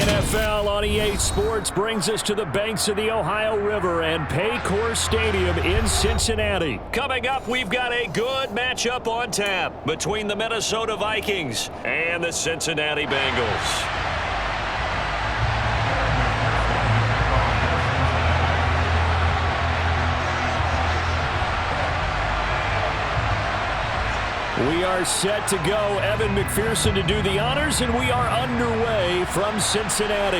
NFL on EA Sports brings us to the banks of the Ohio River and Paycor Stadium in Cincinnati. Coming up, we've got a good matchup on tap between the Minnesota Vikings and the Cincinnati Bengals. We are set to go. Evan McPherson to do the honors, and we are underway from Cincinnati.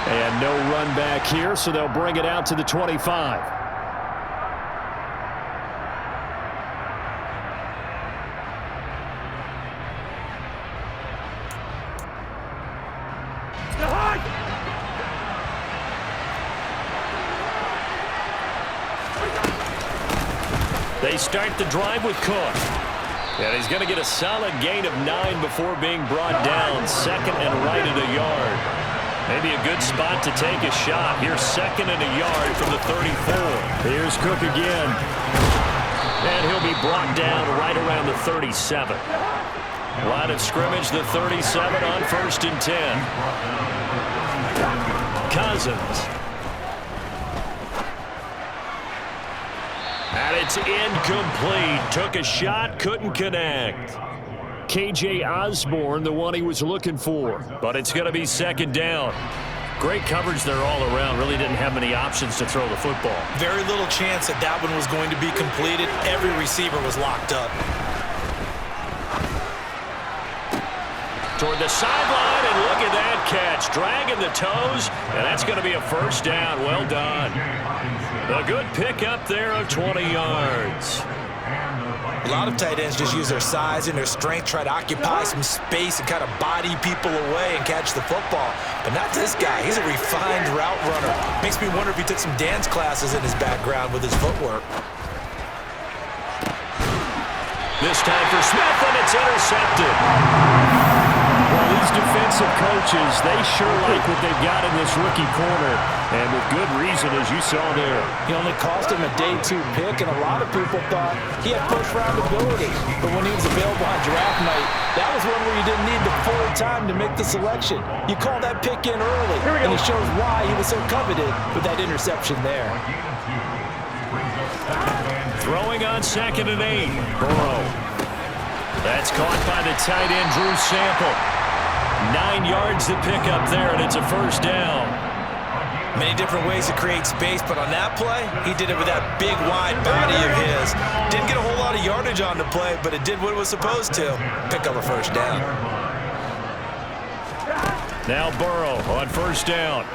And no run back here, so they'll bring it out to the 25. They start the drive with Cook. And he's going to get a solid gain of 9 before being brought down. Second and right at a yard. Maybe a good spot to take a shot. Here's second and a yard from the 34. Here's Cook again. And he'll be brought down right around the 37. Line of scrimmage, the 37 on 1st and 10. Cousins. And it's incomplete. Took a shot, couldn't connect. KJ Osborne, the one he was looking for. But it's going to be second down. Great coverage there all around. Really didn't have many options to throw the football. Very little chance that that one was going to be completed. Every receiver was locked up. Toward the sideline, and look at that catch. Dragging the toes, and that's going to be a first down. Well done. A good pickup there of 20 yards. A lot of tight ends just use their size and their strength, try to occupy some space and kind of body people away and catch the football. But not this guy. He's a refined route runner. Makes me wonder if he took some dance classes in his background with his footwork. This time for Smith, and it's intercepted. Well, these defensive coaches, they sure like what they've got in this rookie corner, and with good reason, as you saw there. He only cost him a day 2 pick, and a lot of people thought he had first-round ability. But when he was available on draft night, that was one where you didn't need the full time to make the selection. You call that pick in early, and it shows why he was so coveted with that interception there. Throwing on 2nd and 8. Burrow. That's caught by the tight end, Drew Sample. 9 yards to pick up there, and it's a first down. Many different ways to create space, but on that play, he did it with that big, wide body of his. Didn't get a whole lot of yardage on the play, but it did what it was supposed to. Pick up a first down. Now Burrow on first down.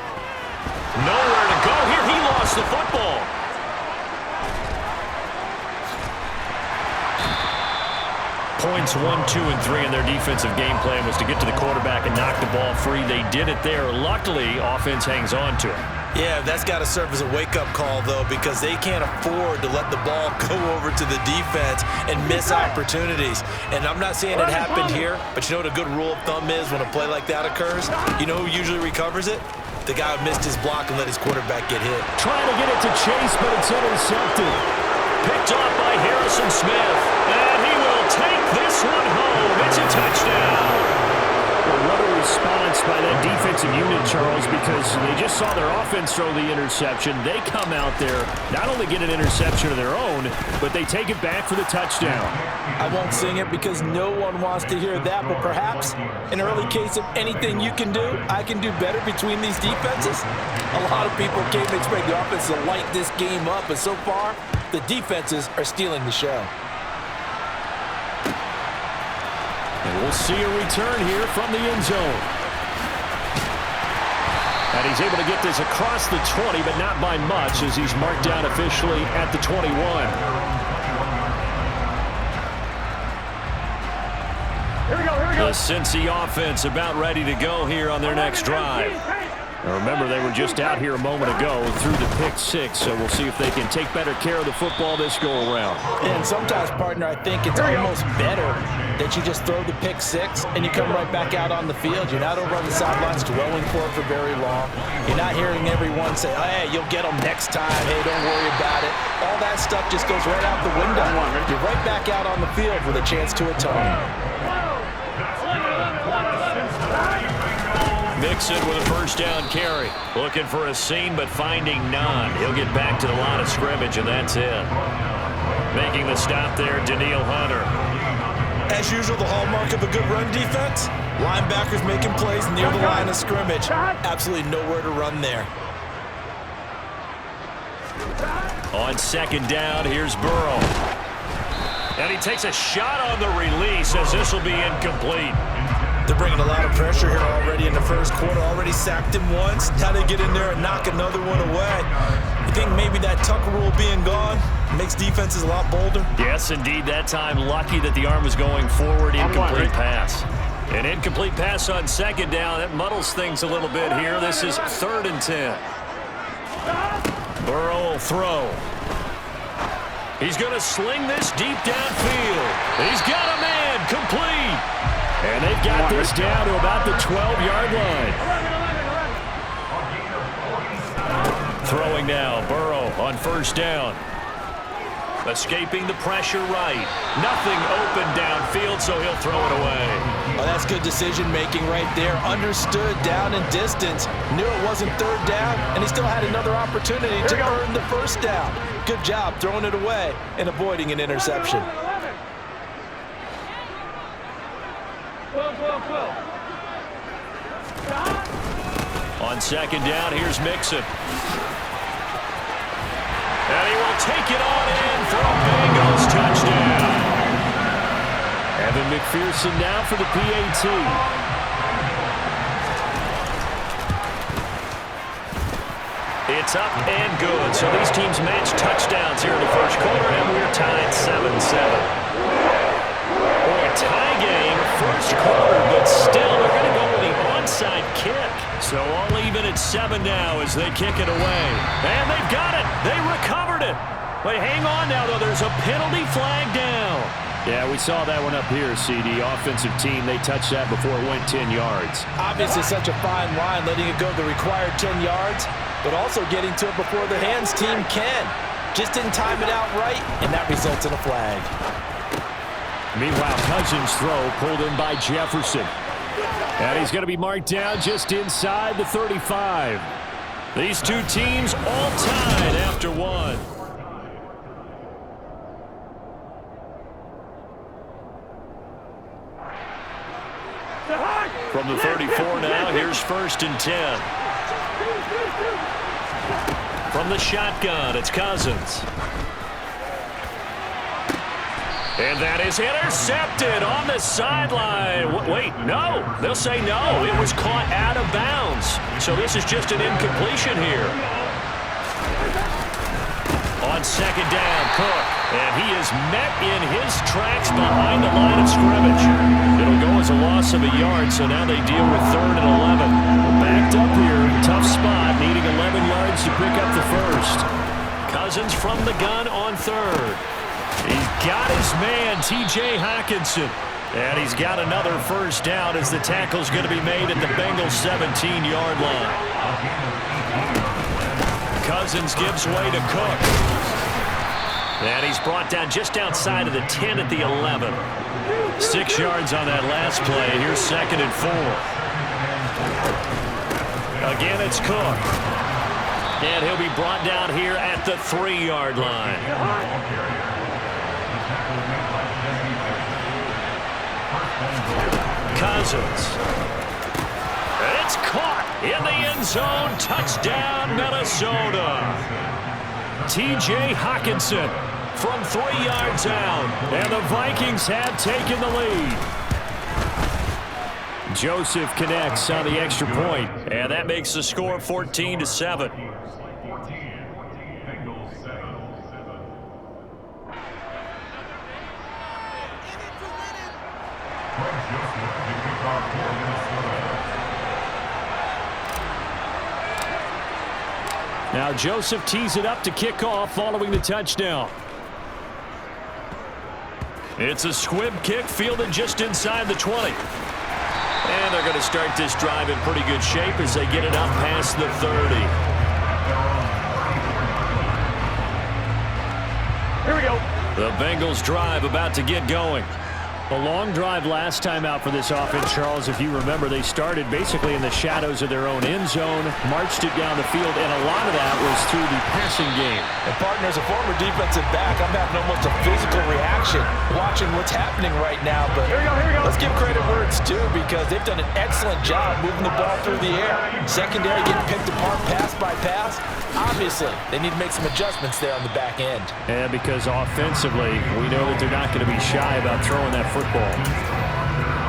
Nowhere to go here. He lost the football. Points 1, 2, and 3 in their defensive game plan was to get to the quarterback and knock the ball free. They did it there. Luckily, offense hangs on to it. Yeah, that's got to serve as a wake-up call, though, because they can't afford to let the ball go over to the defense and miss opportunities. And I'm not saying it happened here, but you know what a good rule of thumb is when a play like that occurs? You know who usually recovers it? The guy who missed his block and let his quarterback get hit. Trying to get it to Chase, but it's intercepted. Picked off by Harrison Smith. And he will take this one home. It's a touchdown. Well, what a response by that defensive unit, Charles, because they just saw their offense throw the interception. They come out there, not only get an interception of their own, but they take it back for the touchdown. I won't sing it because no one wants to hear that, but perhaps an early case of anything you can do, I can do better between these defenses. A lot of people came to expect the offense to light this game up, and so far, the defenses are stealing the show. And we'll see a return here from the end zone. And he's able to get this across the 20, but not by much, as he's marked down officially at the 21. The Cincy offense about ready to go here on their next drive. Now remember, they were just out here a moment ago through the pick 6, so we'll see if they can take better care of the football this go-around. And sometimes, partner, I think it's almost better that you just throw the pick 6 and you come right back out on the field. You're not over on the sidelines dwelling for it for very long. You're not hearing everyone say, hey, you'll get them next time. Hey, don't worry about it. All that stuff just goes right out the window. You're right back out on the field with a chance to atone. Mixon with a first down carry. Looking for a seam, but finding none. He'll get back to the line of scrimmage, and that's it. Making the stop there, Danielle Hunter. As usual, the hallmark of a good run defense, linebackers making plays near the line of scrimmage. Absolutely nowhere to run there. On second down, here's Burrow. And he takes a shot on the release as this will be incomplete. They're bringing a lot of pressure here already in the first quarter. Already sacked him once. Now they get in there and knock another one away. You think maybe that Tucker rule being gone makes defenses a lot bolder? Yes, indeed. That time, lucky that the arm was going forward. Incomplete pass. An incomplete pass on second down. That muddles things a little bit here. This is 3rd and 10. Burrow will throw. He's going to sling this deep downfield. He's got a man. Complete. And they've got this down to about the 12-yard line. Throwing now, Burrow on first down. Escaping the pressure right. Nothing open downfield, so he'll throw it away. Oh, that's good decision-making right there. Understood down and distance. Knew it wasn't 3rd down, and he still had another opportunity to earn the first down. Good job throwing it away and avoiding an interception. On second down, here's Mixon. And he will take it on in for a Bengals touchdown. Evan McPherson now for the PAT. It's up and good. So these teams match touchdowns here in the first quarter, and we're tied 7-7. Tie game, first quarter, but still they're going to go with the onside kick. So all even at 7 now as they kick it away. And they've got it. They recovered it. But hang on now, though. There's a penalty flag down. Yeah, we saw that one up here, CD. Offensive team, they touched that before it went 10 yards. Obviously such a fine line, letting it go the required 10 yards, but also getting to it before the hands team can. Just didn't time it out right, and that results in a flag. Meanwhile, Cousins' throw pulled in by Jefferson. And he's going to be marked down just inside the 35. These two teams all tied after one. From the 34 now, here's 1st and 10. From the shotgun, it's Cousins. And that is intercepted on the sideline. Wait, no. They'll say no. It was caught out of bounds. So this is just an incompletion here. On second down, Cook. And he is met in his tracks behind the line of scrimmage. It'll go as a loss of a yard, so now they deal with 3rd and 11. Backed up here, tough spot, needing 11 yards to pick up the first. Cousins from the gun on 3rd. He's got his man, T.J. Hockenson. And he's got another first down as the tackle's going to be made at the Bengals' 17-yard line. Cousins gives way to Cook. And he's brought down just outside of the 10 at the 11. 6 yards on that last play. Here's 2nd and 4. Again, it's Cook. And he'll be brought down here at the 3-yard line. Cousins. And it's caught in the end zone. Touchdown, Minnesota. T.J. Hockenson from 3 yards out. And the Vikings have taken the lead. Joseph connects on the extra point. And that makes the score 14-7. Now Joseph tees it up to kick off following the touchdown. It's a squib kick fielded just inside the 20. And they're going to start this drive in pretty good shape as they get it up past the 30. Here we go. The Bengals drive about to get going. A long drive last time out for this offense, Charles. If you remember, they started basically in the shadows of their own end zone, marched it down the field, and a lot of that was through the passing game. And partner, as a former defensive back, I'm having almost a physical reaction watching what's happening right now. But let's give credit where it's due, because they've done an excellent job moving the ball through the air. Secondary getting picked apart pass by pass. Obviously, they need to make some adjustments there on the back end. And because offensively, we know that they're not going to be shy about throwing that football.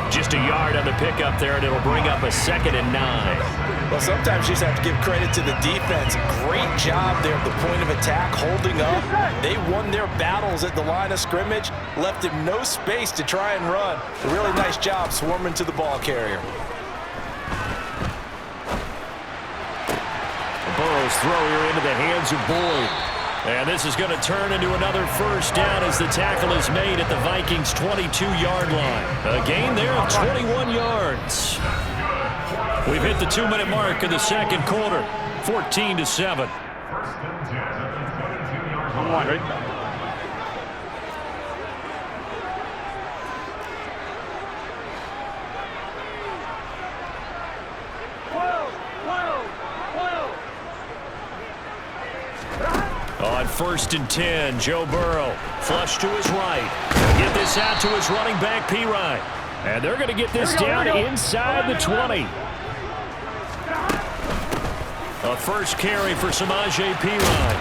Just a yard on the pickup there, and it'll bring up a 2nd and 9. Well, sometimes you just have to give credit to the defense. Great job there at the point of attack, holding up. They won their battles at the line of scrimmage, left him no space to try and run. A really nice job swarming to the ball carrier. Burrow's throw here into the hands of Boyd. And this is going to turn into another first down as the tackle is made at the Vikings' 22-yard line. A gain there of 21 yards. We've hit the 2-minute mark in the second quarter, 14-7. On 1st and 10, Joe Burrow, flush to his right. Get this out to his running back, Pirine. And they're going to get this down inside the 20. A first carry for Samaje Pirine.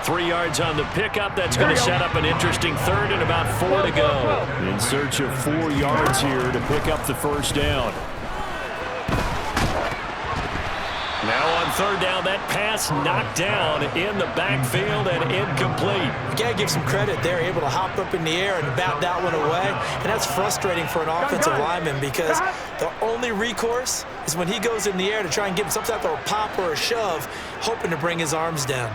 3 yards on the pickup. That's going to set up an interesting 3rd and about 4 to go. In search of 4 yards here to pick up the first down. Now on 3rd down, that pass knocked down in the backfield and incomplete. You got to give some credit. They're able to hop up in the air and bat that one away. And that's frustrating for an offensive lineman, because the only recourse is when he goes in the air to try and get some type of a pop or a shove, hoping to bring his arms down.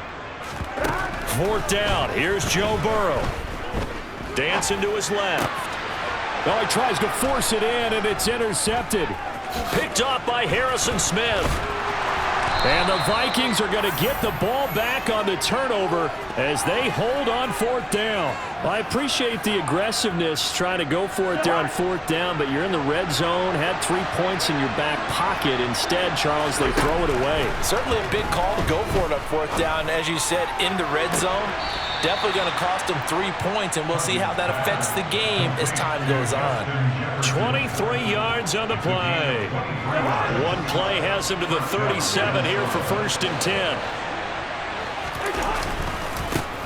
4th down. Here's Joe Burrow. Dancing to his left. Oh, he tries to force it in, and it's intercepted. Picked off by Harrison Smith. And the Vikings are going to get the ball back on the turnover as they hold on 4th down. Well, I appreciate the aggressiveness trying to go for it there on 4th down, but you're in the red zone, had 3 points in your back pocket. Instead, Charles, they throw it away. Certainly a big call to go for it on 4th down. As you said, in the red zone, definitely going to cost them 3 points, and we'll see how that affects the game as time goes on. 23 yards on the play. One play has him to the 37 here for 1st and 10.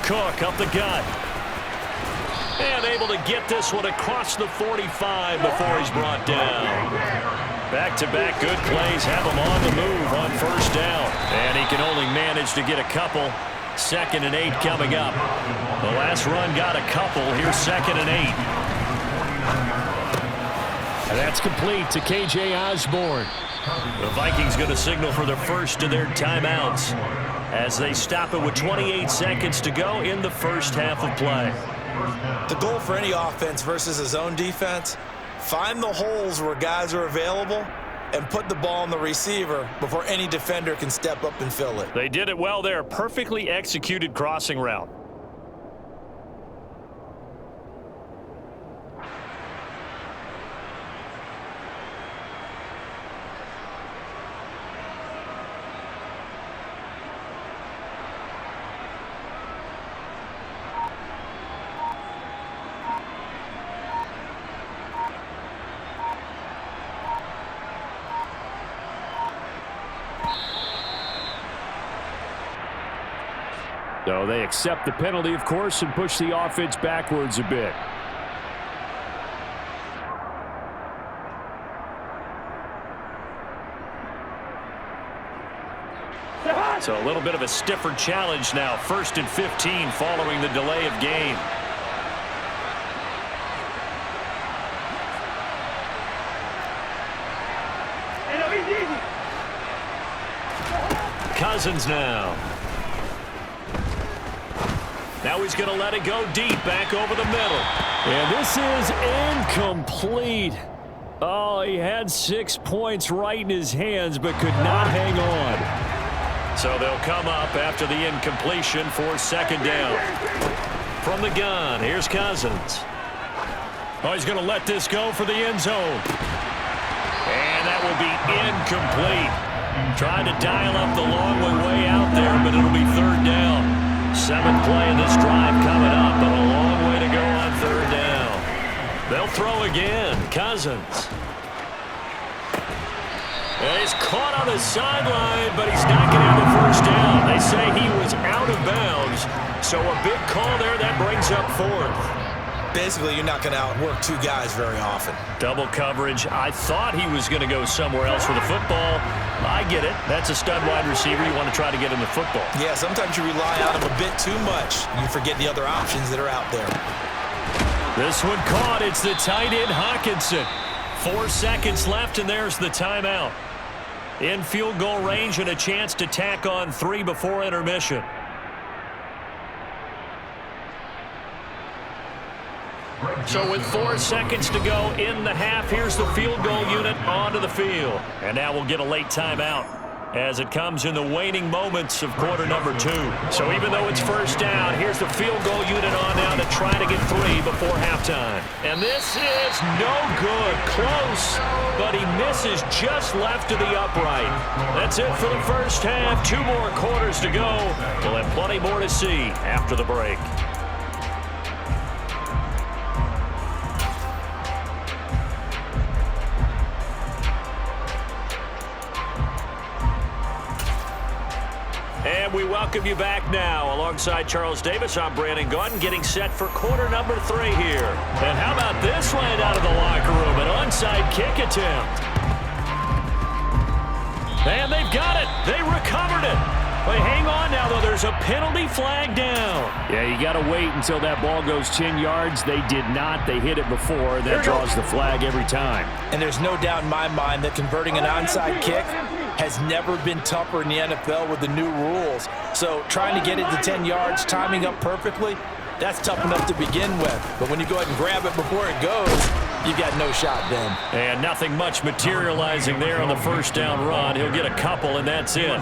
Cook up the gut. And able to get this one across the 45 before he's brought down. Back-to-back good plays have him on the move on 1st down. And he can only manage to get a couple. 2nd and 8 coming up. The last run got a couple. Here's 2nd and 8. And that's complete to K.J. Osborne. The Vikings going to signal for their first of their timeouts as they stop it with 28 seconds to go in the first half of play. The goal for any offense versus a zone defense, find the holes where guys are available and put the ball on the receiver before any defender can step up and fill it. They did it well there. Perfectly executed crossing route. So they accept the penalty, of course, and push the offense backwards a bit. So a little bit of a stiffer challenge now. 1st and 15 following the delay of game. Cousins now. Now he's going to let it go deep back over the middle. And this is incomplete. Oh, he had 6 points right in his hands but could not hang on. So they'll come up after the incompletion for 2nd down. From the gun, here's Cousins. Oh, he's going to let this go for the end zone. And that will be incomplete. Trying to dial up the long way out there, but it'll be third down. 7th play of this drive coming up, but a long way to go on third down. They'll throw again. Cousins. And he's caught on the sideline, but he's not going to have the first down. They say he was out of bounds, so a big call there. That brings up 4th. Basically, you're not going to outwork 2 guys very often. Double coverage. I thought he was going to go somewhere else with the football. I get it. That's a stud wide receiver. You want to try to get him the football. Yeah, sometimes you rely on him a bit too much. You forget the other options that are out there. This one caught. It's the tight end, Hawkinson. 4 seconds left, and there's the timeout. In field goal range and a chance to tack on 3 before intermission. So with 4 seconds to go in the half, here's the field goal unit onto the field. And now we'll get a late timeout as it comes in the waning moments of quarter number 2. So even though it's first down, here's the field goal unit on now to try to get 3 before halftime. And this is no good. Close, but he misses just left of the upright. That's it for the first half. 2 more quarters to go. We'll have plenty more to see after the break. And we welcome you back now. Alongside Charles Davis, I'm Brandon Gaudin, getting set for quarter number 3 here. And how about this land out of the locker room? An onside kick attempt. And they've got it. They recovered it. But hang on now, though. There's a penalty flag down. Yeah, you got to wait until that ball goes 10 yards. They did not. They hit it before. That draws the flag every time. And there's no doubt in my mind that converting an onside kick has never been tougher in the NFL with the new rules. So trying to get it to 10 yards, timing up perfectly, that's tough enough to begin with. But when you go ahead and grab it before it goes, you got no shot then. And nothing much materializing there on the first down run. He'll get a couple, and that's it.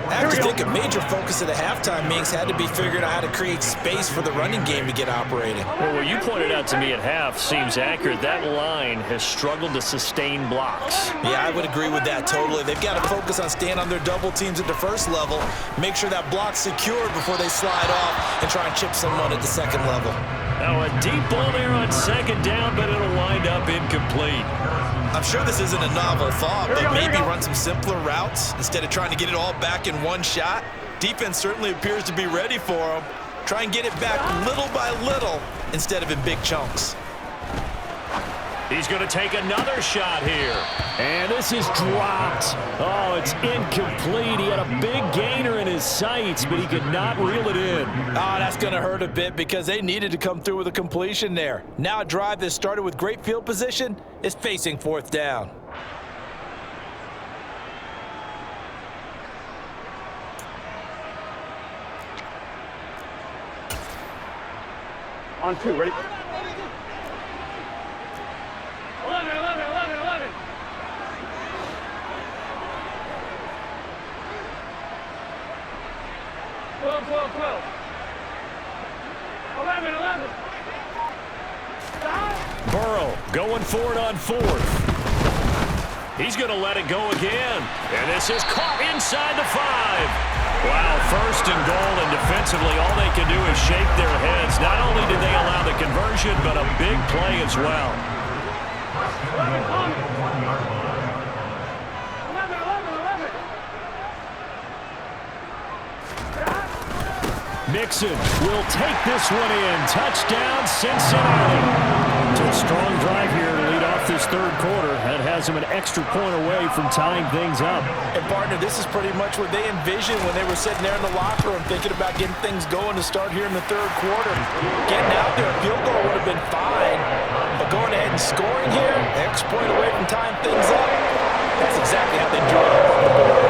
I have to think a major focus of the halftime meetings had to be figuring out how to create space for the running game to get operating. Well, what you pointed out to me at half seems accurate. That line has struggled to sustain blocks. Yeah, I would agree with that totally. They've got to focus on staying on their double teams at the first level, make sure that block's secured before they slide off and try and chip someone at the second level. Now a deep ball there on second down, but it'll wind up incomplete. I'm sure this isn't a novel thought, but maybe run some simpler routes instead of trying to get it all back in one shot. Defense certainly appears to be ready for them. Try and get it back little by little instead of in big chunks. He's going to take another shot here. And this is dropped. Oh, it's incomplete. He had a big gainer in his sights, but he could not reel it in. Oh, that's going to hurt a bit because they needed to come through with a completion there. Now a drive that started with great field position is facing 4th down. On 2, ready? 12. 11. Burrow going for it on 4th. He's going to let it go again. And this is caught inside the 5. Wow, 1st and goal, and defensively all they can do is shake their heads. Not only did they allow the conversion, but a big play as well. 11. Mixon will take this one in. Touchdown, Cincinnati. To a strong drive here to lead off this 3rd quarter. That has him an extra point away from tying things up. And partner, this is pretty much what they envisioned when they were sitting there in the locker room thinking about getting things going to start here in the 3rd quarter. Getting out there, a field goal would have been fine. But going ahead and scoring here, extra point away from tying things up, that's exactly how they drew it up on the board.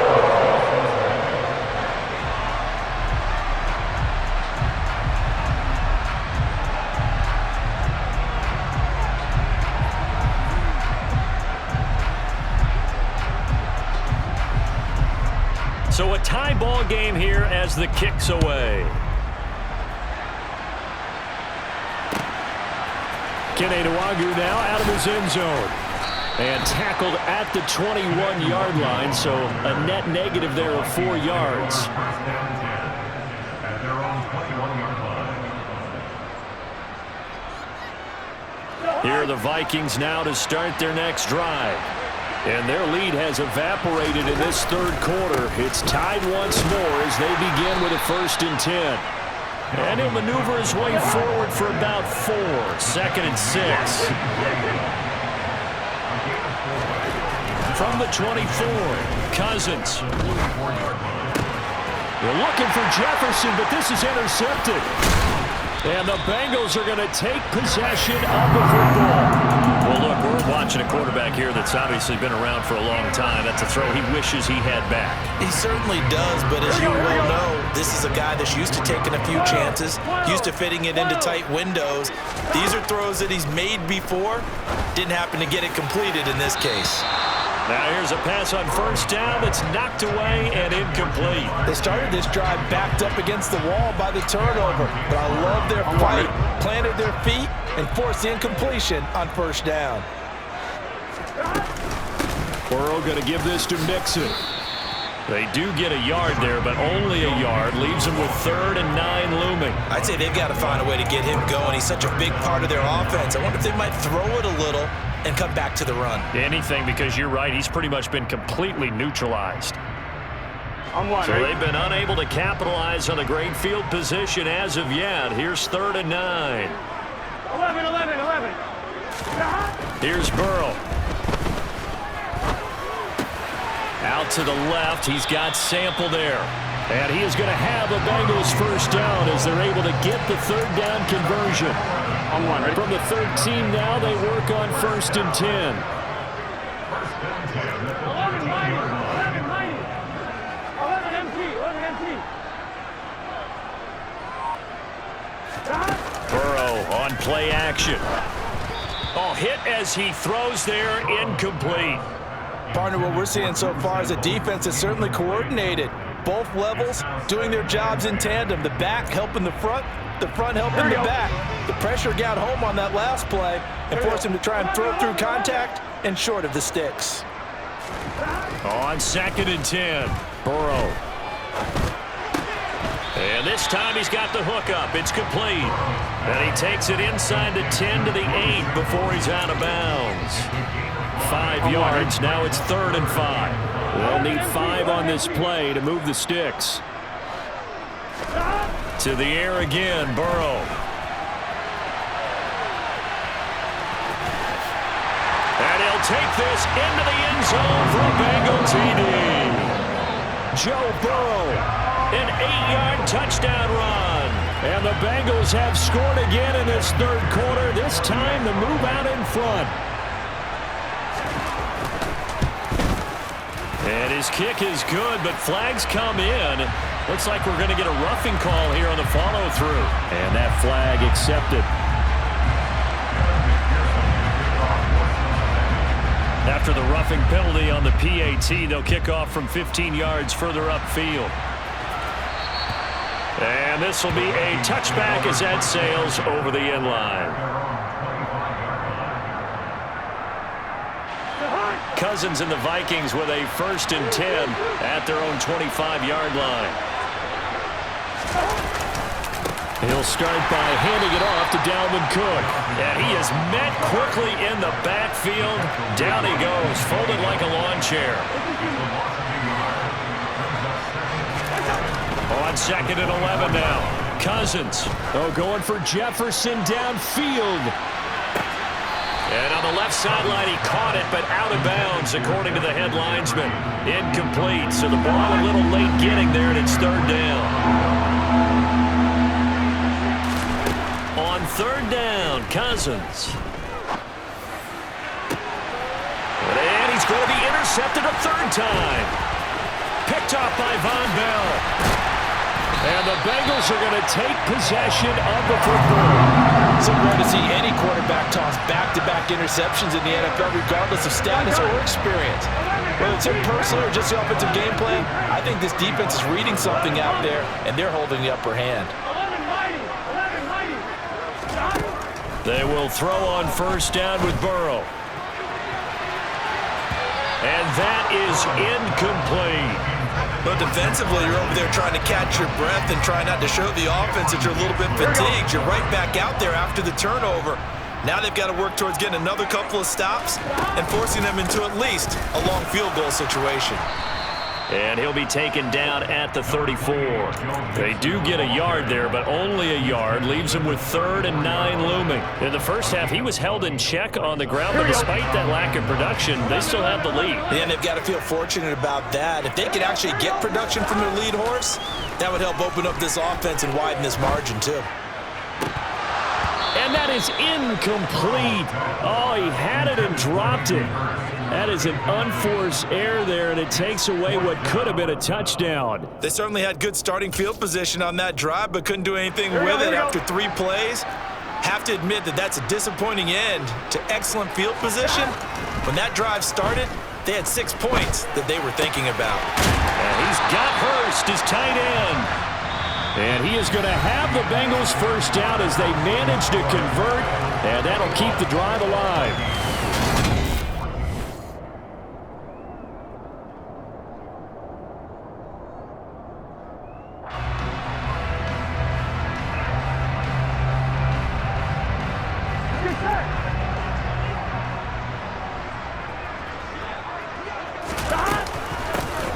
So a tie ball game here as the kick's away. Kenenuagu now out of his end zone. And tackled at the 21-yard line, so a net negative there of 4 yards. Here are the Vikings now to start their next drive. And their lead has evaporated in this third quarter. It's tied once more as they begin with a 1st and 10. And he'll maneuver his way forward for about 4. 2nd and 6. From the 24, Cousins. They're looking for Jefferson, but this is intercepted. And the Bengals are going to take possession of the football. Well, look, we're watching a quarterback here that's obviously been around for a long time. That's a throw he wishes he had back. He certainly does, but as you well know, this is a guy that's used to taking a few chances, used to fitting it into tight windows. These are throws that he's made before. Didn't happen to get it completed in this case. Now here's a pass on 1st down that's knocked away and incomplete. They started this drive backed up against the wall by the turnover, but I love their fight, planted their feet, and forced the incompletion on 1st down. Burrow going to give this to Mixon. They do get a yard there, but only a yard. Leaves them with 3rd and 9 looming. I'd say they've got to find a way to get him going. He's such a big part of their offense. I wonder if they might throw it a little and come back to the run. Anything, because you're right, he's pretty much been completely neutralized. So they've been unable to capitalize on the great field position as of yet. Here's 3rd and 9. 11. Here's Burrow. Out to the left, he's got Sample there. And he is going to have a Bengals 1st down as they're able to get the 3rd down conversion. From the 13 now, they work on 1st and 10. 11 empty. Burrow on play action. Oh, hit as he throws there, incomplete. Partner, what we're seeing so far is a defense that's certainly coordinated. Both levels doing their jobs in tandem. The back helping the front helping the back. The pressure got home on that last play and forced him to try and throw through contact and short of the sticks. On 2nd and 10, Burrow. And this time he's got the hook up. It's complete. And he takes it inside the 10 to the 8 before he's out of bounds. 5 yards. Now it's 3rd and 5. They'll need 5 on this play to move the sticks. To the air again, Burrow. And he'll take this into the end zone for a Bengal TD. Joe Burrow, an 8-yard touchdown run. And the Bengals have scored again in this 3rd quarter. This time the move out in front. And his kick is good, but flags come in. Looks like we're going to get a roughing call here on the follow-through. And that flag accepted. After the roughing penalty on the PAT, they'll kick off from 15 yards further upfield. And this will be a touchback as that sails over the end line. Cousins and the Vikings with a 1st and 10 at their own 25-yard line. He'll start by handing it off to Dalvin Cook. And he is met quickly in the backfield. Down he goes, folded like a lawn chair. On 2nd and 11 now. Cousins. Oh, going for Jefferson downfield. And on the left sideline, he caught it, but out of bounds, according to the head linesman. Incomplete, so the ball a little late getting there, and it's 3rd down. On 3rd down, Cousins. And he's going to be intercepted a 3rd time. Picked off by Von Bell. And the Bengals are going to take possession of the football. It's rare to see any quarterback toss back-to-back interceptions in the NFL, regardless of status or experience. Whether it's him personally or just the offensive game plan, I think this defense is reading something out there, and they're holding the upper hand. They will throw on first down with Burrow. And that is incomplete. But defensively, you're over there trying to catch your breath and try not to show the offense that you're a little bit fatigued. You're right back out there after the turnover. Now they've got to work towards getting another couple of stops and forcing them into at least a long field goal situation. And he'll be taken down at the 34. They do get a yard there, but only a yard. Leaves him with 3rd and 9 looming. In the first half, he was held in check on the ground, but despite that lack of production, they still have the lead. And they've got to feel fortunate about that. If they could actually get production from their lead horse, that would help open up this offense and widen this margin too. And that is incomplete. Oh, he had it and dropped it. That is an unforced error there, and it takes away what could have been a touchdown. They certainly had good starting field position on that drive, but couldn't do anything with it after 3 plays. Have to admit that that's a disappointing end to excellent field position. When that drive started, they had 6 points that they were thinking about. And he's got Hurst, his tight end. And he is going to have the Bengals first down as they manage to convert, and that'll keep the drive alive.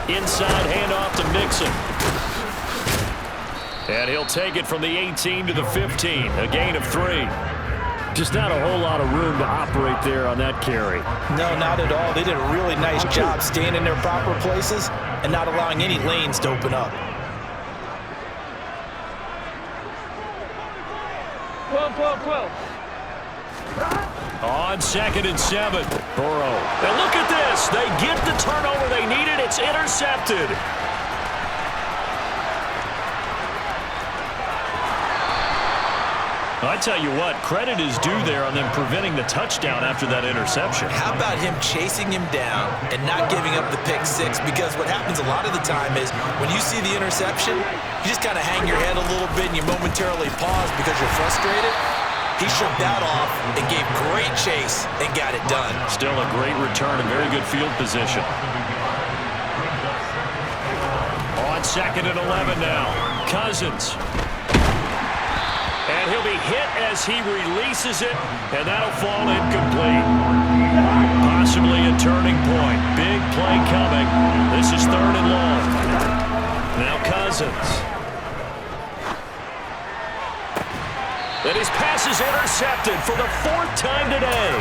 Inside handoff to Mixon. And he'll take it from the 18 to the 15, a gain of 3. Just not a whole lot of room to operate there on that carry. No, not at all. They did a really nice job staying in their proper places and not allowing any lanes to open up. 12. On 2nd and 7, Burrow. And look at this. They get the turnover they needed. It's intercepted. I tell you what, credit is due there on them preventing the touchdown after that interception. How about him chasing him down and not giving up the pick 6? Because what happens a lot of the time is when you see the interception, you just kind of hang your head a little bit and you momentarily pause because you're frustrated. He shook that off and gave great chase and got it done. Still a great return and very good field position. On 2nd and 11 now, Cousins. And he'll be hit as he releases it, and that'll fall incomplete. Possibly a turning point. Big play coming. This is 3rd and long. Now Cousins. And his pass is intercepted for the 4th time today.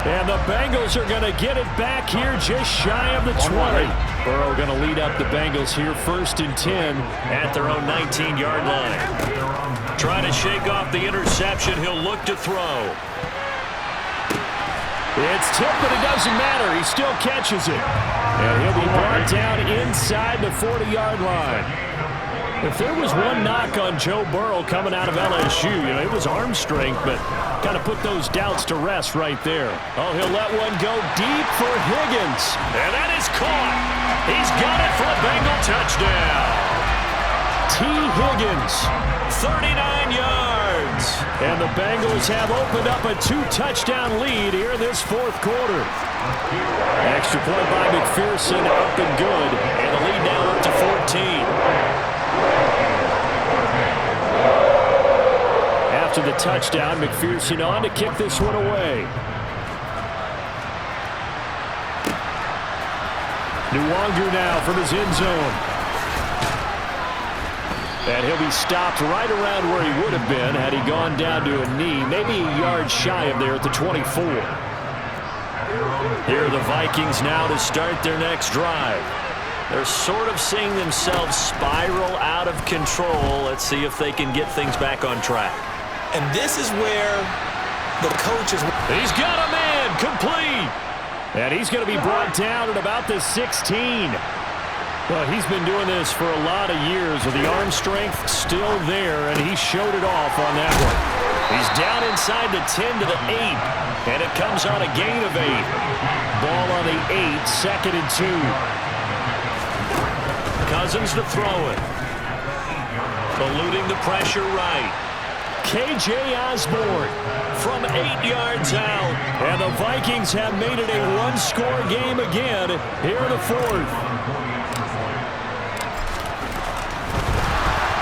And the Bengals are going to get it back here just shy of the 20. Burrow going to lead up the Bengals here 1st and 10 at their own 19-yard line. Trying to shake off the interception. He'll look to throw. It's tipped, but it doesn't matter. He still catches it. And he'll be brought down inside the 40-yard line. If there was one knock on Joe Burrow coming out of LSU, it was arm strength, but kind of put those doubts to rest right there. Oh, he'll let one go deep for Higgins. And that is caught. He's got it for a Bengal touchdown. T. Higgins, 39 yards. And the Bengals have opened up a 2-touchdown lead here in this 4th quarter. Extra point by McPherson, up and good. And the lead now up to 14. After the touchdown, McPherson on to kick this one away. Nwangu now from his end zone. And he'll be stopped right around where he would have been had he gone down to a knee, maybe a yard shy of there at the 24. Here are the Vikings now to start their next drive. They're sort of seeing themselves spiral out of control. Let's see if they can get things back on track. And this is where the coach is. He's got a man, complete. And he's going to be brought down at about the 16. Well, he's been doing this for a lot of years with the arm strength still there, and he showed it off on that one. He's down inside the 10 to the 8, and it comes on a gain of 8. Ball on the 8, 2nd and 2. Cousins to throw it. Eluding the pressure right. K.J. Osborne from 8 yards out. And the Vikings have made it a one-score game again here in the fourth.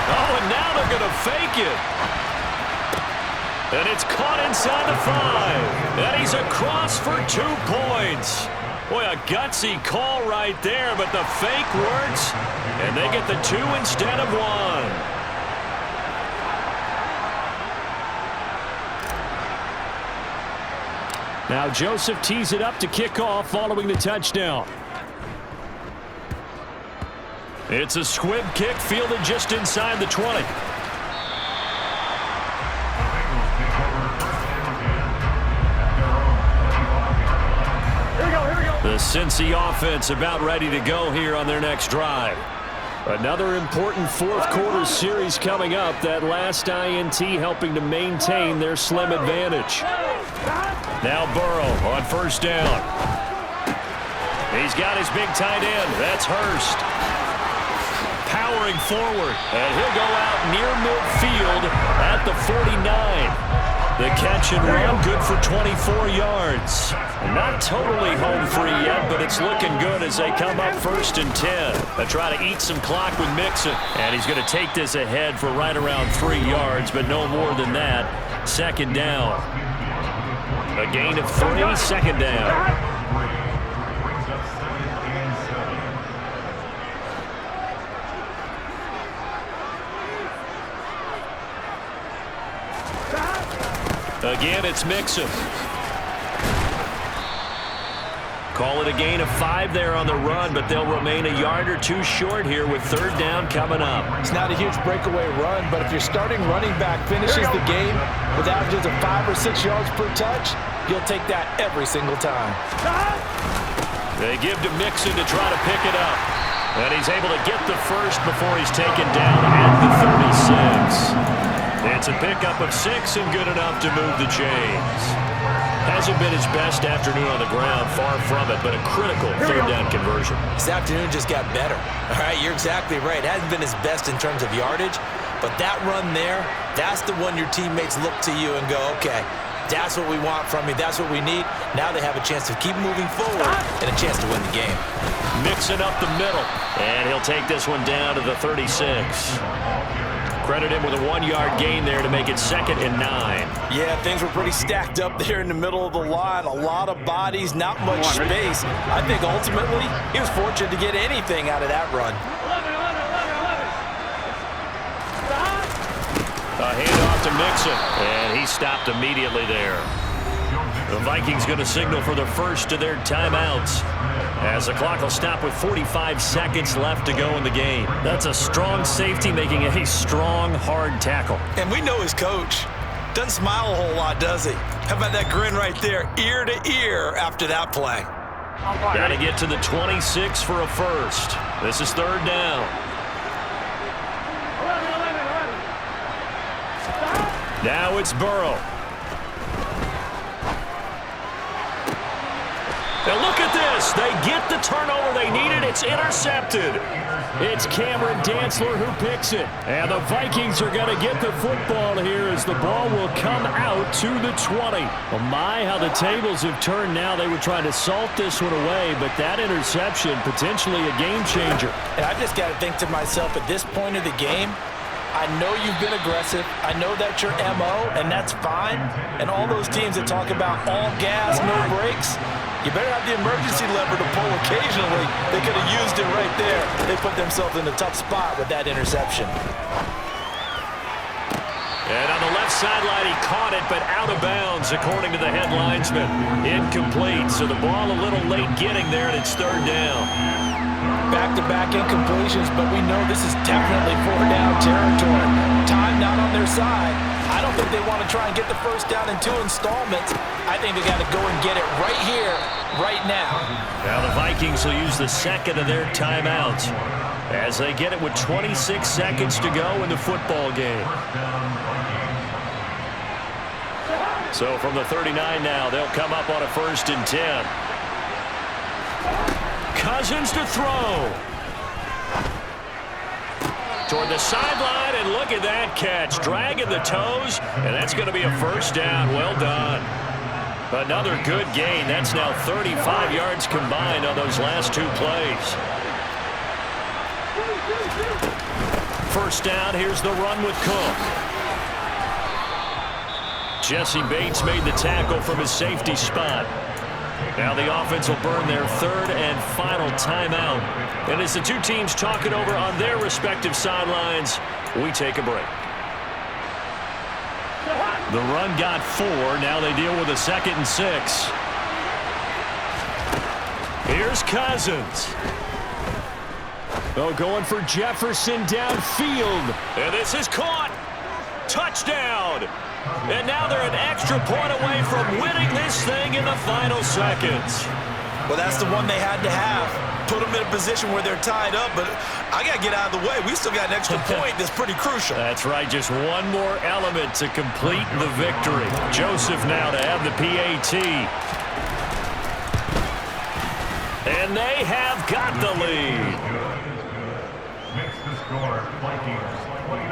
Oh, and now they're going to fake it. And it's caught inside the 5. And he's across for 2 points. Boy, a gutsy call right there, but the fake works. And they get the 2 instead of 1. Now Joseph tees it up to kick off following the touchdown. It's a squib kick fielded just inside the 20. The Cincy offense about ready to go here on their next drive. Another important fourth quarter series coming up. That last INT helping to maintain their slim advantage. Now Burrow on first down. He's got his big tight end. That's Hurst. Powering forward. And he'll go out near midfield at the 49. The catch and run good for 24 yards. Not totally home free yet, but it's looking good as they come up 1st and 10. They try to eat some clock with Mixon. And he's going to take this ahead for right around 3 yards, but no more than that. 2nd down. A gain of 3, 2nd down. Again, it's Mixon. Call it a gain of 5 there on the run, but they'll remain a yard or 2 short here with 3rd down coming up. It's not a huge breakaway run, but if your starting running back finishes the game with averages of 5 or 6 yards per touch, you'll take that every single time. They give to Mixon to try to pick it up. And he's able to get the first before he's taken down at the 36. It's a pickup of 6 and good enough to move the chains. Hasn't been his best afternoon on the ground, far from it, but a critical 3rd down conversion. This afternoon just got better. All right, you're exactly right. It hasn't been his best in terms of yardage, but that run there, that's the one your teammates look to you and go, okay, that's what we want from you. That's what we need. Now they have a chance to keep moving forward and a chance to win the game. Mixing up the middle, and he'll take this one down to the 36. Credit him with a 1-yard gain there to make it 2nd and 9. Yeah, things were pretty stacked up there in the middle of the line. A lot of bodies, not much space. I think ultimately he was fortunate to get anything out of that run. A handoff to Mixon, and he stopped immediately there. The Vikings going to signal for the first of their timeouts, as the clock will stop with 45 seconds left to go in the game. That's a strong safety making a strong, hard tackle. And we know his coach. Doesn't smile a whole lot, does he? How about that grin right there, ear to ear after that play? Got to get to the 26 for a first. This is 3rd down. Now it's Burrow. Now look at this. They get the turnover they needed. It's intercepted. It's Cameron Dantzler who picks it. And the Vikings are going to get the football here as the ball will come out to the 20. Oh my, how the tables have turned now. They were trying to salt this one away, but that interception, potentially a game changer. And I just got to think to myself, at this point of the game, I know you've been aggressive. I know that's your MO, and that's fine. And all those teams that talk about all gas, no brakes, you better have the emergency lever to pull occasionally. They could have used it right there. They put themselves in a tough spot with that interception. And on the left sideline, he caught it, but out of bounds, according to the head linesman. Incomplete, so the ball a little late getting there, and it's 3rd down. Back-to-back incompletions, but we know this is definitely 4th-down territory. Time not on their side. I don't think they want to try and get the first down in 2 installments. I think they got to go and get it right here, right now. Now the Vikings will use the 2nd of their timeouts as they get it with 26 seconds to go in the football game. So from the 39 now, they'll come up on a 1st and 10. Cousins to throw. Toward the sideline, and look at that catch. Dragging the toes, and that's going to be a first down. Well done. Another good gain. That's now 35 yards combined on those last 2 plays. First down, here's the run with Cook. Jesse Bates made the tackle from his safety spot. Now the offense will burn their 3rd and final timeout. And as the two teams talk it over on their respective sidelines, we take a break. The run got 4. Now they deal with a 2nd and 6. Here's Cousins. Oh, going for Jefferson downfield. And this is caught. Touchdown. And now they're an extra point away from winning this thing in the final seconds. Well, that's the one they had to have. Put them in a position where they're tied up, but I got to get out of the way. We still got an extra point that's pretty crucial. That's right. Just one more element to complete the victory. Joseph now to have the PAT. And they have got the lead. Makes the score Vikings 29,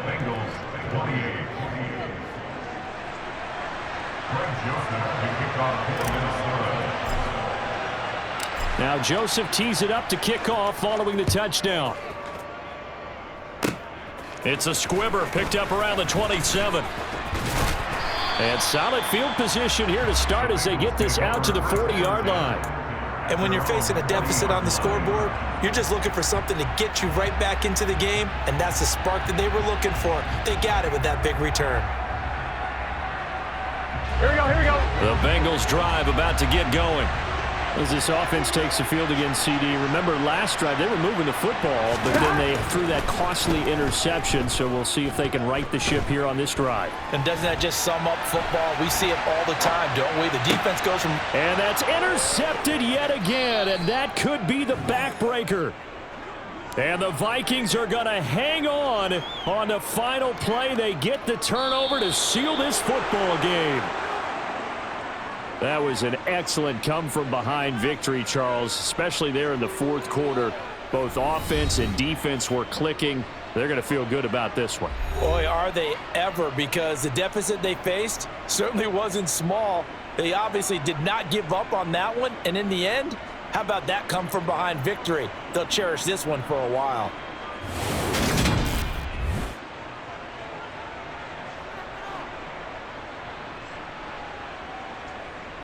Bengals 28. Greg Joseph to kick off for Minnesota. Now Joseph tees it up to kick off following the touchdown. It's a squibber picked up around the 27. And solid field position here to start as they get this out to the 40-yard line. And when you're facing a deficit on the scoreboard, you're just looking for something to get you right back into the game, and that's the spark that they were looking for. They got it with that big return. Here we go, here we go. The Bengals drive about to get going. As this offense takes the field again, CD. Remember last drive, they were moving the football, but then they threw that costly interception, so we'll see if they can right the ship here on this drive. And doesn't that just sum up football? We see it all the time, don't we? The defense goes from... And that's intercepted yet again, and that could be the backbreaker. And the Vikings are going to hang on the final play. They get the turnover to seal this football game. That was an excellent come-from-behind victory, Charles, especially there in the 4th quarter. Both offense and defense were clicking. They're going to feel good about this one. Boy, are they ever, because the deficit they faced certainly wasn't small. They obviously did not give up on that one, and in the end, how about that come-from-behind victory? They'll cherish this one for a while.